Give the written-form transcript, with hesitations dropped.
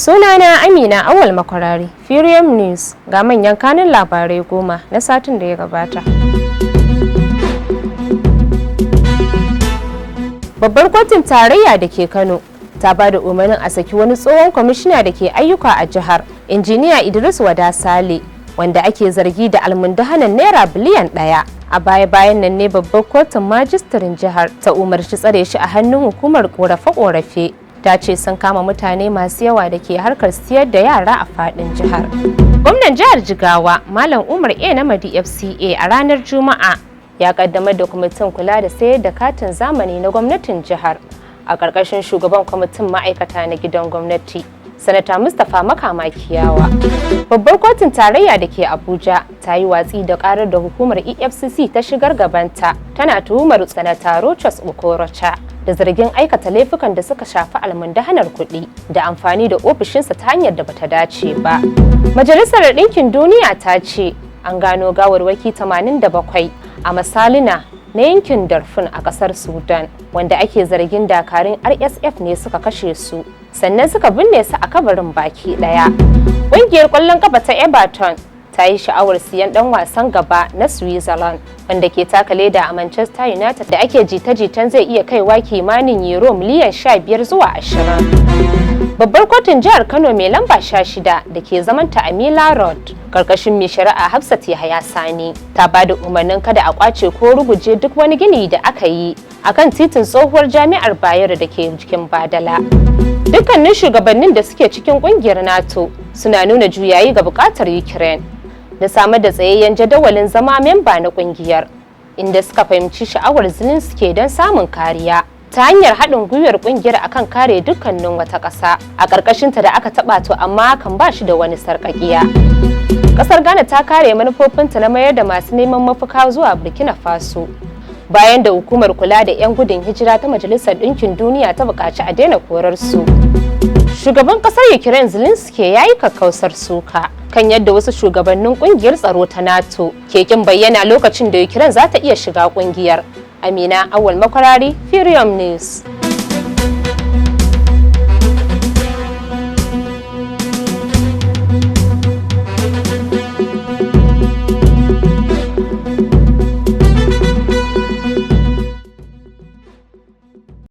Sunana Amina Auwal Makwarari, Periom News, ga manyan kanun labarai 10 na satin da ya gabata. Babbar kotun tarayya da ke Kano ta ba da umarnin a saki wani tsohon kwamishina da ke ayyuka a jihar, injiniya Idris Wada Sale, wanda ake zargi da almundahanan naira biliyan 1. A baya-bayan nan ne babbar kotun majistirin jihar ta umarci tsare shi a hannun hukumar korafe-korafe. Ta ce sun kama mutane masu yawa da ke harkar siyar da yara a fadin jihar. Gwamnan jihar Jigawa, Malam Umar Namadi FCA a ranar Juma'a ya kaddamar da kwamitin kula da sayar da katin zamani na gwamnatin jihar a ƙarƙashin shugaban kwamitin ma'aikata na gidan gwamnati, Sanata Mustapha Makamakiyawa. Babbar kotun tarayya da ke Abuja ta yi watsi da ƙarar da hukumar EFCC ta shigar gabanta, tana tuhumar Sanata Rochas Okorocha da zargin aikata laifukan da suka shafi almundahanar kuɗi da amfani da ofishinsa ta hanyar da bata dace ba. Majalisar Ɗinkin Duniya ta ce an gano gawarwaki 87 a Masalina na yankin Darfur a ƙasar Sudan, wanda ake zargin dakarun RSF ne suka kashe su, sannan suka binne su a kabarin baki ɗaya. Ƙungiyar ƙwallon ƙafa ta Everton ta yi sha'awar siyan ɗan wasan gaba na Switzerland wanda ke taka leda a Manchester United da ake jita-jitan zai iya kaiwa kimanin euro miliyan 15 zuwa 20. Babbar kotun jihar Kano mai lamba 16 da ke zamanta a Mila Road, karkashin mai shari'a Hafsat Yahaya Sani, ta ba da umarnin kada a kwace ko ruguje duk wani gini da aka yi akan titin tsohuwar jami'ar Bayero da ke cikin Badala. Dukkanin shugabannin da suke cikin kungiyar NATO suna nuna juyayi ga bukatar Ukraine da samar da tsayayyen jadawalin zama memba na kungiyar, inda suka fahimci sha'awar Zelensky don samun kariya ta hanyar haɗin gwiwar kungiyar akan kare dukkanin wata ƙasa a ƙarƙashinta da aka taɓa to amma kan ba shi da wani sarƙaƙiya. Ƙasar Ghana ta kare manufofinta na mayar da masu neman mafaka zuwa Burkina Faso, bayan da hukumar kula da 'yan gudun hijira ta Majalisar Ɗinkin Duniya ta buƙaci a daina korar su. Shugaban ƙasar Ukraine Zelensky ya yi kakkausar suka kan yadda wasu shugabannin ƙungiyar tsaro ta NATO ke kin bayyana lokacin da Ukraine za ta iya shiga ƙungiyar. Amina Auwal Makwarari, Periom News.